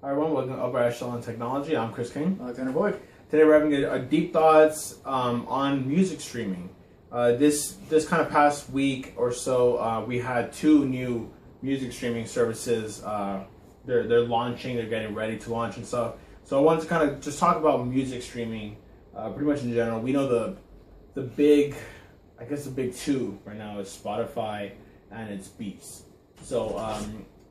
Hi everyone, welcome to Upper Echelon Technology. I'm Chris King. Alexander Boyd. Today we're having a deep thoughts on music streaming. This kind of past week or so, we had two new music streaming services. They're launching, they're getting ready to launch and stuff. So I wanted to kind of just talk about music streaming, pretty much in general. We know the big, I guess the big two right now is Spotify and it's Beats. So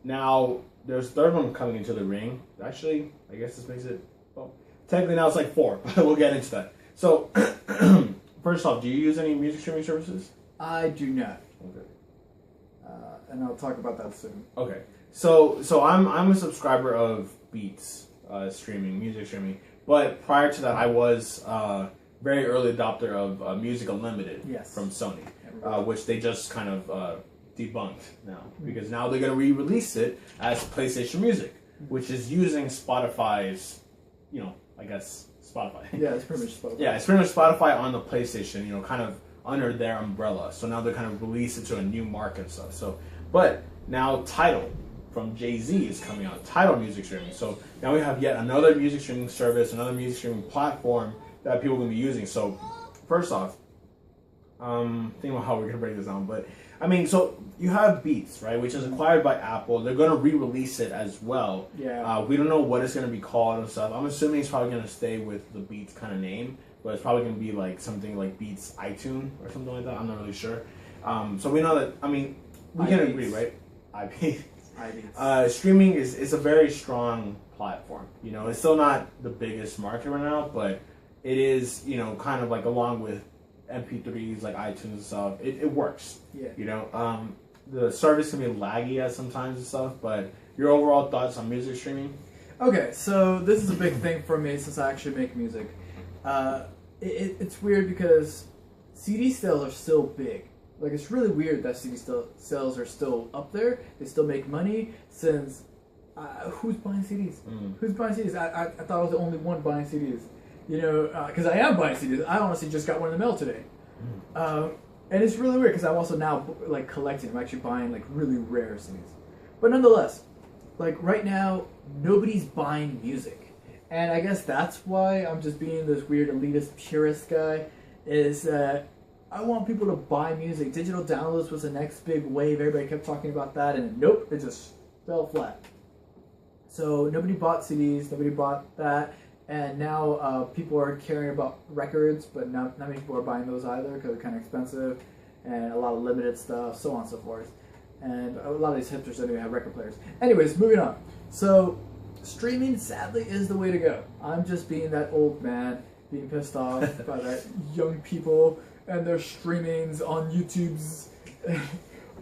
now there's a third one coming into the ring. Actually, I guess this makes it, well, technically now it's like four, but we'll get into that. So, first off, do you use any music streaming services? I do not. Okay. And I'll talk about that soon. Okay. So I'm a subscriber of Beats music streaming. But prior to that, I was very early adopter of Music Unlimited from Sony, which they just kind of debunked now, because now they're going to re-release it as PlayStation Music, which is using Spotify's, I guess Spotify. Yeah, it's pretty much Spotify. Yeah, it's pretty much Spotify on the PlayStation, kind of under their umbrella. So now they're kind of released it to a new market and stuff. So, but now Tidal from Jay-Z is coming out, Tidal music streaming. So now we have yet another music streaming service, another music streaming platform that people are going to be using. So first off, thinking about how we're going to break this down, but I mean, so you have Beats, right, which is acquired by Apple. They're going to re-release it as well. Yeah. We don't know what it's going to be called and stuff. I'm assuming it's probably going to stay with the Beats kind of name, but it's probably going to be like something like Beats iTunes or something like that. I'm not really sure. So we know that, I mean, we can agree, right? iBeats. Streaming is a very strong platform. It's still not the biggest market right now, but it is, kind of like along with MP3s like iTunes and stuff, it works. Yeah. The service can be laggy at sometimes and stuff, but your overall thoughts on music streaming? Okay, so this is a big thing for me since I actually make music. It's weird because CD sales are still big. Like, it's really weird that CD sales are still up there. They still make money since who's buying CDs? Who's buying CDs? I thought I was the only one buying CDs. Because I am buying CDs. I honestly just got one in the mail today. And it's really weird because I'm also now like collecting. I'm actually buying like really rare CDs. But nonetheless, like right now, nobody's buying music. And I guess that's why I'm just being this weird elitist purist guy, is that I want people to buy music. Digital downloads was the next big wave. Everybody kept talking about that, and nope, it just fell flat. So nobody bought CDs, nobody bought that. And now people are caring about records, but not many people are buying those either because they're kind of expensive, and a lot of limited stuff, so on and so forth. And a lot of these hipsters don't even have record players. Anyways, moving on. So streaming, sadly, is the way to go. I'm just being that old man, being pissed off by that young people and their streamings on YouTube's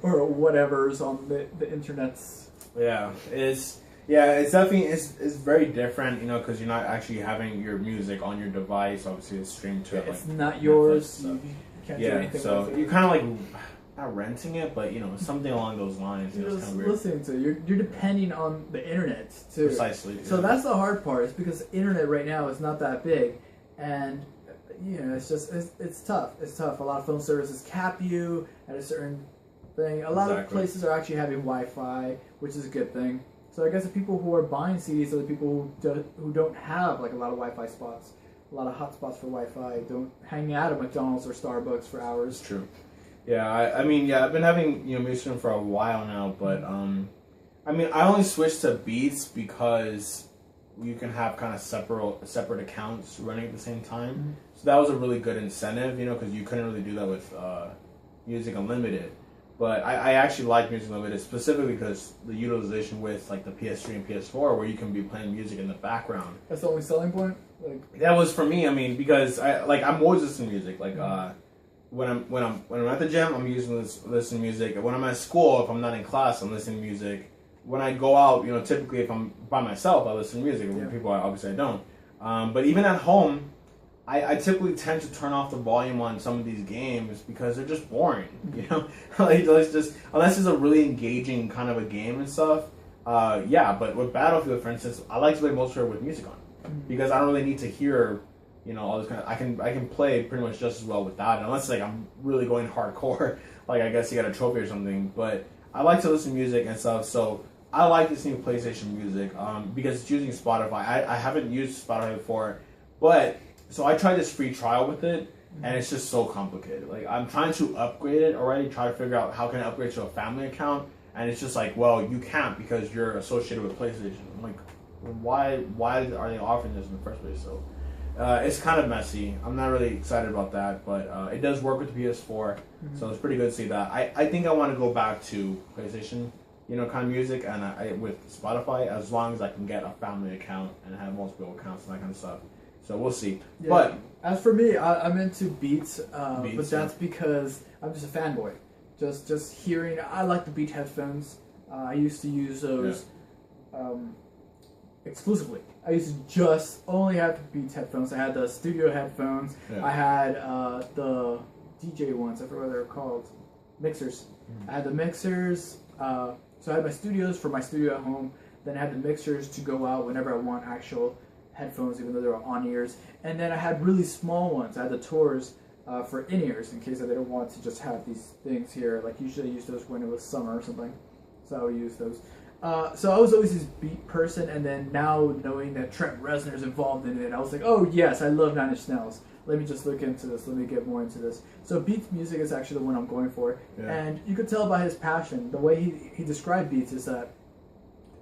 or whatever's on the internets. Yeah, it's definitely it's very different, because you're not actually having your music on your device. Obviously, it's streamed to it's not yours. Netflix, you can't do anything so with it. you're kind of like not renting it, but something along those lines. You're It's just kind of weird. listening to it. You're depending on the internet too. Precisely. So that's the hard part. Is because the internet right now is not that big, and it's just it's tough. It's tough. A lot of phone services cap you at a certain thing. A lot of places are actually having Wi-Fi, which is a good thing. So I guess the people who are buying CDs are the people who don't have like a lot of Wi-Fi spots, a lot of hotspots for Wi-Fi. Don't hang out at McDonald's or Starbucks for hours. It's true. Yeah, I've been having music for a while now, but I only switched to Beats because you can have kind of separate accounts running at the same time. Mm-hmm. So that was a really good incentive, because you couldn't really do that with Music Unlimited. But I actually like Music Unlimited specifically because the utilization with like the PS3 and PS4, where you can be playing music in the background. That's the only selling point. That was for me. Because I'm always listening to music. Like when I'm at the gym, I'm listening to music. When I'm at school, if I'm not in class, I'm listening to music. When I go out, typically if I'm by myself, I listen to music. With people, obviously I don't. But even at home, I typically tend to turn off the volume on some of these games because they're just boring, like unless it's a really engaging kind of a game and stuff. But with Battlefield, for instance, I like to play multiplayer with music on because I don't really need to hear, all this kind of. I can play pretty much just as well without it, unless like I'm really going hardcore, like I guess you got a trophy or something. But I like to listen to music and stuff, so I like this new PlayStation Music because it's using Spotify. I haven't used Spotify before, but so I tried this free trial with it, and it's just so complicated. Like I'm trying to upgrade it already, try to figure out how can I upgrade to a family account, and it's just like, well, you can't because you're associated with PlayStation. I'm like, why are they offering this in the first place? So it's kind of messy. I'm not really excited about that, but it does work with the PS4, so it's pretty good to see that. I think I want to go back to PlayStation, kind of music, and I with Spotify, as long as I can get a family account and have multiple accounts and that kind of stuff. So we'll see. Yeah. But as for me, I'm into Beats, Beats, but that's because I'm just a fanboy. Just hearing, I like the Beat headphones. I used to use those exclusively. I used to just only have the Beats headphones. I had the studio headphones. Yeah. I had the DJ ones. I forgot what they were called. Mixers. I had the mixers. So I had my studios for my studio at home. Then I had the mixers to go out whenever I want actual headphones, even though they were on ears. And then I had really small ones. I had the Tours for in ears in case I didn't want to just have these things here. Like usually I use those when it was summer or something. So I would use those. So I was always this Beat person, and then now knowing that Trent Reznor is involved in it, I was like, oh yes, I love Nine Inch Nails. Let me just look into this. Let me get more into this. So Beats music is actually the one I'm going for. Yeah. And you could tell by his passion. The way he described Beats is that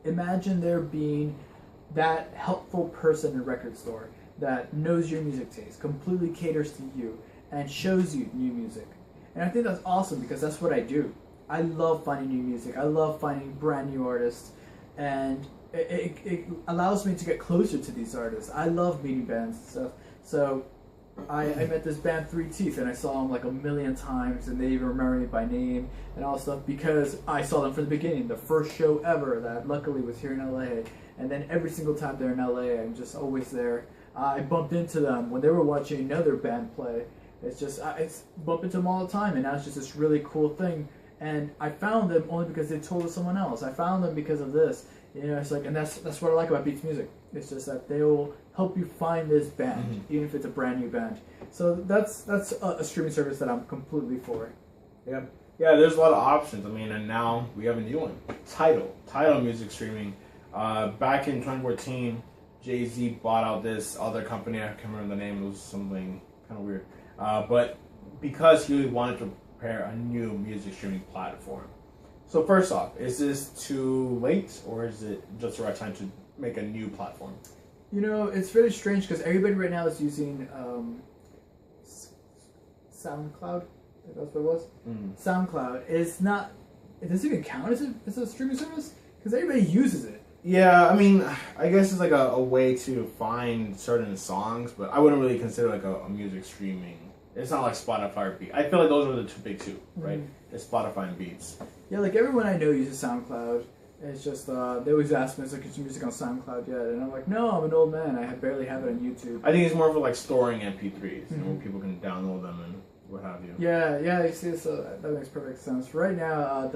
imagine there being that helpful person in a record store that knows your music taste, completely caters to you, and shows you new music. And I think that's awesome because that's what I do. I love finding new music. I love finding brand new artists, and it allows me to get closer to these artists. I love meeting bands and stuff. So I met this band Three Teeth, and I saw them like a million times, and they even remember me by name and all stuff because I saw them from the beginning, the first show ever that luckily was here in LA. And then every single time they're in LA, I'm just always there. I bumped into them when they were watching another band play. It's just I bump into them all the time, and now it's just this really cool thing. And I found them only because they told someone else. I found them because of this. It's like, and that's what I like about Beats music. It's just that they will help you find this band, even if it's a brand new band. So that's a streaming service that I'm completely for. yeah, there's a lot of options. I mean, and now we have a new one, Tidal music streaming. Back in 2014, Jay-Z bought out this other company. I can't remember the name. It was something kind of weird. But because he wanted to prepare a new music streaming platform. So first off, is this too late, or is it just the right time to make a new platform? It's very strange because everybody right now is using SoundCloud. If that's what it was. SoundCloud is not. It doesn't even count as a streaming service because everybody uses it. Yeah, I mean, I guess it's like a way to find certain songs, but I wouldn't really consider like a music streaming. It's not like Spotify or Beats. I feel like those are the two big two, right? It's Spotify and Beats. Yeah, like everyone I know uses SoundCloud. It's just they always ask me, "Is like, your music on SoundCloud yet?" And I'm like, "No, I'm an old man. I barely have it on YouTube." I think it's more for like storing MP3s, where people can download them and what have you. Yeah, you see, so that makes perfect sense. Right now,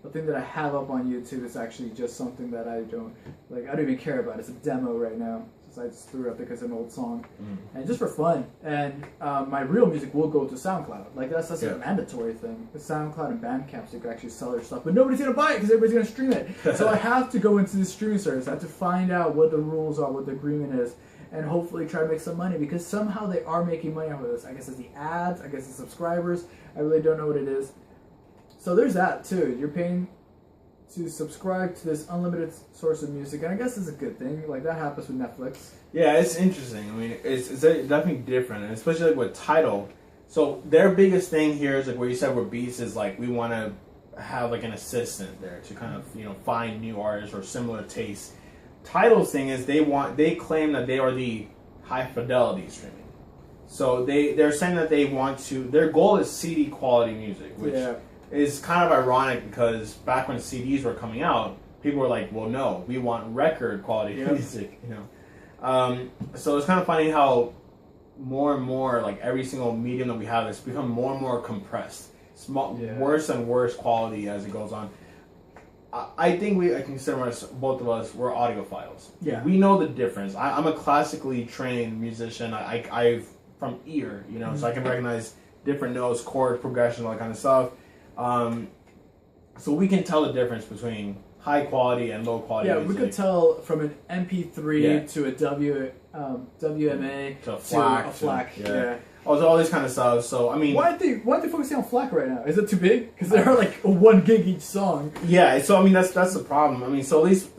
the thing that I have up on YouTube is actually just something that I don't even care about. It's a demo right now. I just threw it up because it's an old song, and just for fun. And my real music will go to SoundCloud. Like that's a mandatory thing. The SoundCloud and Bandcamp, so you can actually sell your stuff, but nobody's gonna buy it because everybody's gonna stream it. So I have to go into the streaming service. I have to find out what the rules are, what the agreement is, and hopefully try to make some money because somehow they are making money off of this. I guess it's the ads. I guess it's subscribers. I really don't know what it is. So there's that too. You're paying to subscribe to this unlimited source of music, and I guess it's a good thing. Like that happens with Netflix. Yeah, it's interesting. I mean, it's definitely different, and especially like with Tidal. So their biggest thing here is like where you said where Beats is like we want to have like an assistant there to kind of find new artists or similar tastes. Tidal's thing is they claim that they are the high fidelity streaming. So they're saying that they want to. Their goal is CD quality music, which. Yeah. Is kind of ironic because back when CDs were coming out, people were like, "Well, no, we want record quality music," So it's kind of funny how more and more, like every single medium that we have, it's become more and more compressed, worse and worse quality as it goes on. I think I consider both of us we're audiophiles. Yeah, we know the difference. I'm a classically trained musician. I've from ear, so I can recognize different notes, chords, progression, all that kind of stuff. So we can tell the difference between high quality and low quality. Yeah, music. we could tell from an MP3 Yeah. to a WMA To a FLAC. to a FLAC. Yeah. All this kind of stuff. So I mean, Why are they focusing on FLAC right now? Is it too big? Because there are like 1 gig each song. yeah. So I mean, that's the problem. I mean, so at least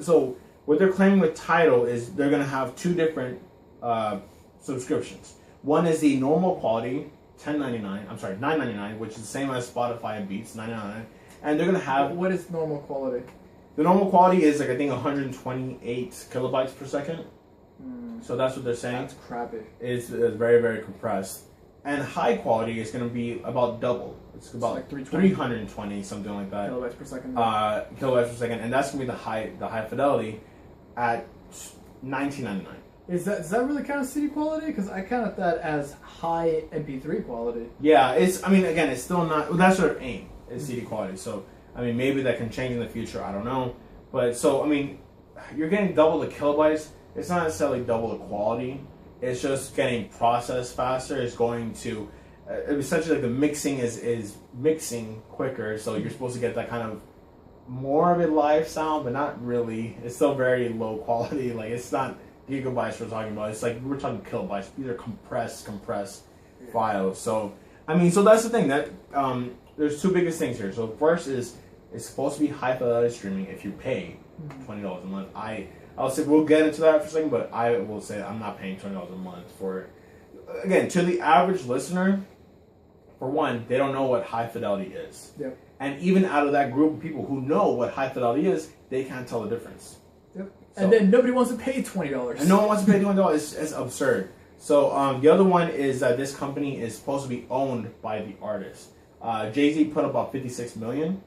what they're claiming with Tidal is they're gonna have 2 different subscriptions. One is the normal quality, $9.99, which is the same as Spotify and Beats, $9.99, and they're gonna have What is normal quality? the normal quality is like I think 128 kilobytes per second. So that's what they're saying. That's crappy. It's very, very compressed. And high quality is going to be about double. It's about like 320. 320, something like that. Kilobytes per second. Kilobytes per second, and that's going to be the high fidelity at $19.99. Does that really count as CD quality? Because I count that as high MP3 quality. Yeah, it's. I mean, again, it's still not. Well, that's their aim is CD quality. So I mean, maybe that can change in the future. I don't know. But so I mean, you're getting double the kilobytes. It's not necessarily double the quality. It's just getting processed faster. It's going to essentially like the mixing is mixing quicker. So you're supposed to get that kind of more of a live sound, but not really. It's still very low quality. Like it's not gigabytes we're talking about. It's like we're talking kilobytes. These are compressed files. So I mean, so that's the thing that there's 2 biggest things here. So first is it's supposed to be high fidelity streaming if you pay $20 a month. I'll say we'll get into that for a second, but I will say I'm not paying $20 a month for. Again, to the average listener, for one, they don't know what high fidelity is. Yep. And even out of that group of people who know what high fidelity is, they can't tell the difference. Yep. So, And then nobody wants to pay $20. and no one wants to pay $20. It's absurd. So the other one is that this company is supposed to be owned by the artist. Jay-Z put about $56 million,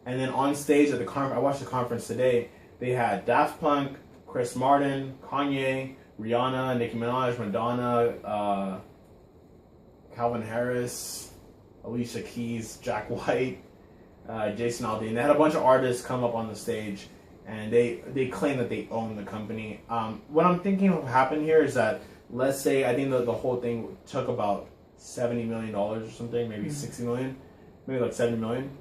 and then on stage at the conference, I watched the conference today. They had Daft Punk, Chris Martin, Kanye, Rihanna, Nicki Minaj, Madonna, Calvin Harris, Alicia Keys, Jack White, Jason Aldean. They had a bunch of artists come up on the stage, and they claim that they own the company. What I'm thinking will happen here is that, let's say, I think the whole thing took about $70 million or something, maybe 60 million, maybe like 70 million.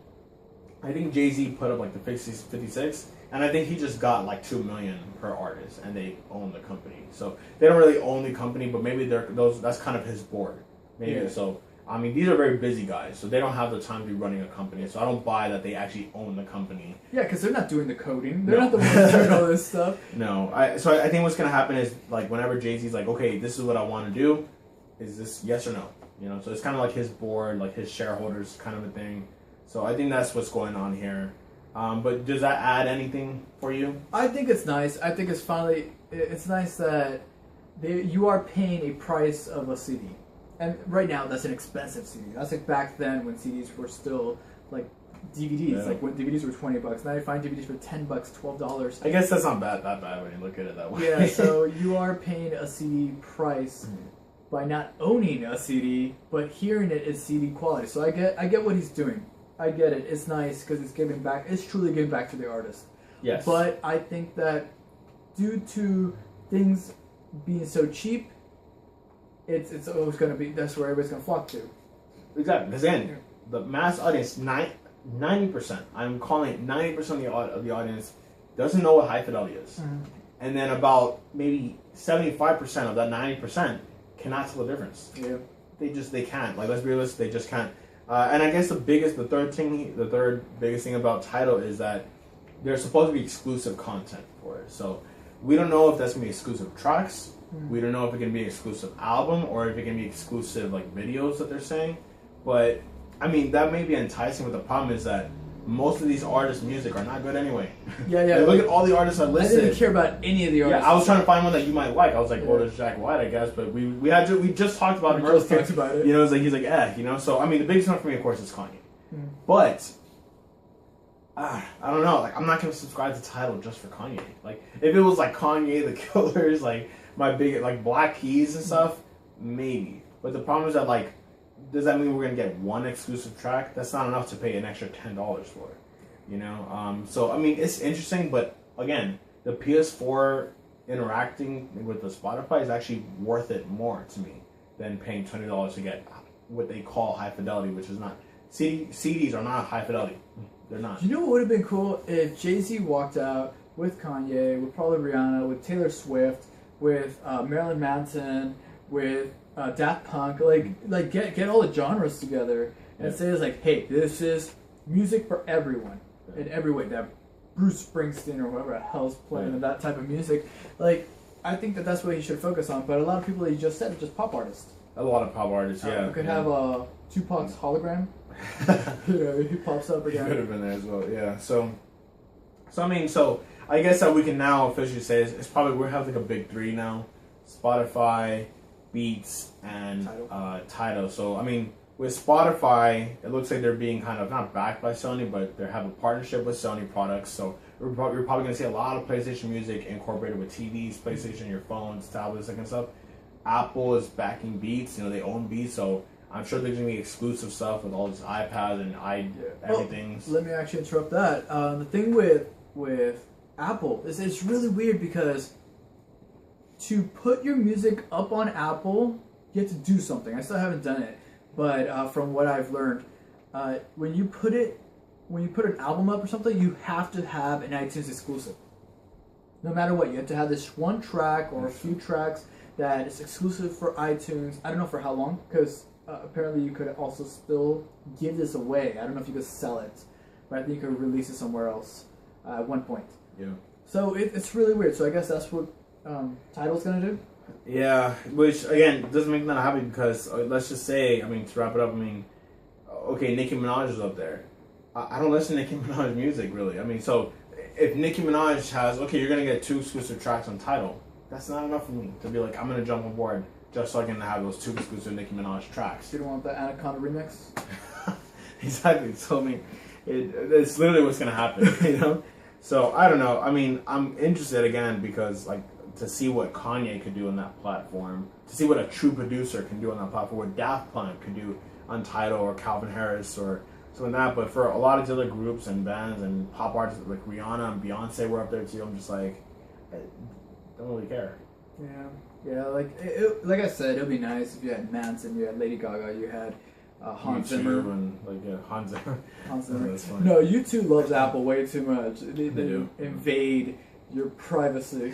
I think Jay-Z put up like the 56, and I think he just got like 2 million per artist, and they own the company. So they don't really own the company, but maybe that's kind of his board. Maybe. Yeah. So I mean, these are very busy guys, so they don't have the time to be running a company. So I don't buy that they actually own the company. Yeah, because they're not doing the coding. They're No. not the ones doing all this stuff. No, so I think what's gonna happen is like whenever Jay-Z's like, okay, this is what I want to do, is this yes or no? You know, so it's kind of like his board, like his shareholders, kind of a thing. So I think that's what's going on here. But does that add anything for you? I think it's nice. I think it's nice that you are paying a price of a CD. And right now, that's an expensive CD. That's like back then when CDs were still like DVDs. Yeah. Like when DVDs were $20. Now you find DVDs for $10, $12. I guess that's not that bad when you look at it that way. Yeah, so you are paying a CD price by not owning a CD, but hearing it is CD quality. So I get what he's doing. I get it. It's nice because it's giving back. It's truly giving back to the artist. Yes. But I think that due to things being so cheap, it's always going to be, that's where everybody's going to flock to. Exactly. Because again, the mass audience, 90%, I'm calling it 90% of the audience doesn't know what high fidelity is. Mm-hmm. And then about maybe 75% of that 90% cannot tell the difference. Yeah. They can't. Like, let's be realistic, they just can't. And I guess the third biggest thing about Tidal is that there's supposed to be exclusive content for it. So we don't know if that's gonna be exclusive tracks. We don't know if it can be an exclusive album or if it can be exclusive like videos that they're saying. But I mean, that may be enticing, but the problem is that most of these artists' music are not good anyway. Yeah, yeah. Like, look at all the artists I I listed. didn't care about any of the artists. Yeah, I was trying to find one that you might like. I was like, well, there's Jack White, I guess, but we just talked about him We just earlier. talked about it. You know, it's like he's like, you know. So I mean, the biggest one for me, of course, is Kanye. But I don't know. Like, I'm not gonna subscribe to Tidal just for Kanye. Like, if it was like Kanye, The Killers, like my big like Black Keys and stuff, maybe. But the problem is that like, does that mean we're gonna get one exclusive track? That's not enough to pay an extra $10 for it. You know. So I mean, it's interesting, but again, the PS4 interacting with the Spotify is actually worth it more to me than paying $20 to get what they call high fidelity, which is not. CDs are not high fidelity. They're not. You know what would have been cool if Jay-Z walked out with Kanye, with probably Rihanna, with Taylor Swift, with Marilyn Manson, with Daft Punk, like get all the genres together and say it's like, hey, this is music for everyone in every way. That Bruce Springsteen or whoever the hell's playing that type of music, like I think that's what he should focus on. But a lot of people that you just said are just pop artists. A lot of pop artists, yeah. We could have Tupac's hologram. He pops up again. He could have been there as well, yeah. So I mean, I guess that we can now officially say it's probably we have like a big three now: Spotify, Beats, and Tidal. So I mean, with Spotify, it looks like they're being kind of not backed by Sony, but they have a partnership with Sony products. So you're probably going to see a lot of PlayStation music incorporated with TVs, PlayStation, your phones, tablets, that kind of stuff. Apple is backing Beats. They own Beats, so I'm sure there's going to be exclusive stuff with all these iPads and everything. Well, let me actually interrupt that. The thing with Apple is it's really weird because to put your music up on Apple, you have to do something. I still haven't done it, but from what I've learned, when you put an album up or something, you have to have an iTunes exclusive. No matter what, you have to have this one track or a few tracks that is exclusive for iTunes. I don't know for how long, because apparently you could also still give this away. I don't know if you could sell it, but I think you could release it somewhere else at one point. Yeah. So it's really weird. So I guess that's what Tidal's gonna do. Yeah, which again doesn't make me not happy because let's just say, I mean, to wrap it up, I mean, okay, Nicki Minaj is up there. I don't listen to Nicki Minaj music really. I mean, so if Nicki Minaj has, okay, you're gonna get 2 exclusive tracks on Tidal. That's not enough for me to be like, I'm gonna jump on board just so I can have those 2 exclusive Nicki Minaj tracks. You don't want the Anaconda remix? Exactly. So I mean, it's literally what's gonna happen, So I don't know. I mean, I'm interested again because like to see what Kanye could do on that platform, to see what a true producer can do on that platform, what Daft Punk could do on Tidal or Calvin Harris or something like that. But for a lot of the other groups and bands and pop artists like Rihanna and Beyonce were up there too, I'm just like, I don't really care. Yeah. Like I said, it would be nice if you had Manson, you had Lady Gaga, you had Hans Zimmer. And, Hans Zimmer. Hans Zimmer. No, U2 loves Apple way too much. They do. Invade your privacy.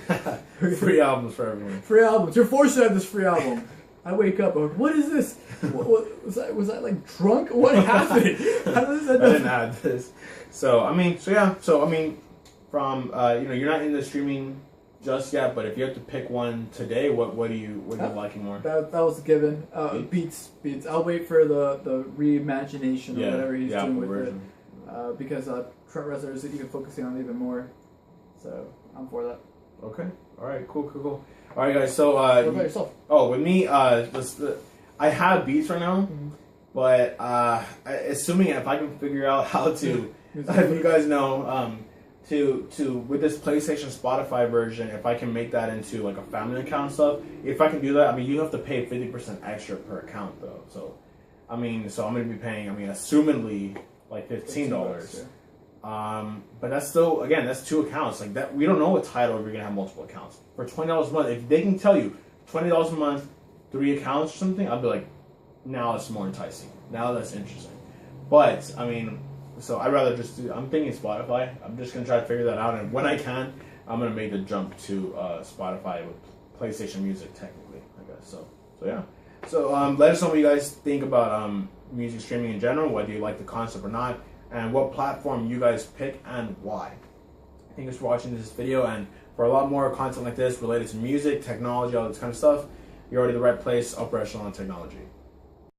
Free albums for everyone. Free albums. You're forced to have this free album. I wake up, I'm like, what is this? What was I like drunk? What happened? How does that? I didn't add this. So I mean, from you're not in the streaming just yet, but if you have to pick one today, what are you liking more? That was a given. Beats. I'll wait for the reimagination or whatever he's doing with version. It, because Trent Reznor is even focusing on it even more. So I'm for that. Okay. All right. Cool. All right, guys. So what about yourself? Oh, with me, I have Beats right now, but assuming if I can figure out how to, if you guys know. To with this PlayStation Spotify version, if I can make that into like a family account and stuff, if I can do that, I mean, you have to pay 50% extra per account though. So, I mean, I'm gonna be paying, assumedly like $15. But that's still, again, that's 2 accounts like that. We don't know what Tidal if you're gonna have multiple accounts for $20 a month. If they can tell you $20 a month, 3 accounts or something, I'll be like, now it's more enticing. Now that's interesting. But I mean. So I'd rather just I'm thinking Spotify. I'm just going to try to figure that out. And when I can, I'm going to make the jump to Spotify with PlayStation Music, technically, I guess. So yeah. So let us know what you guys think about music streaming in general, whether you like the concept or not, and what platform you guys pick and why. Thanks for watching this video. And for a lot more content like this related to music, technology, all this kind of stuff, you're already in the right place, Upper Echelon Technology.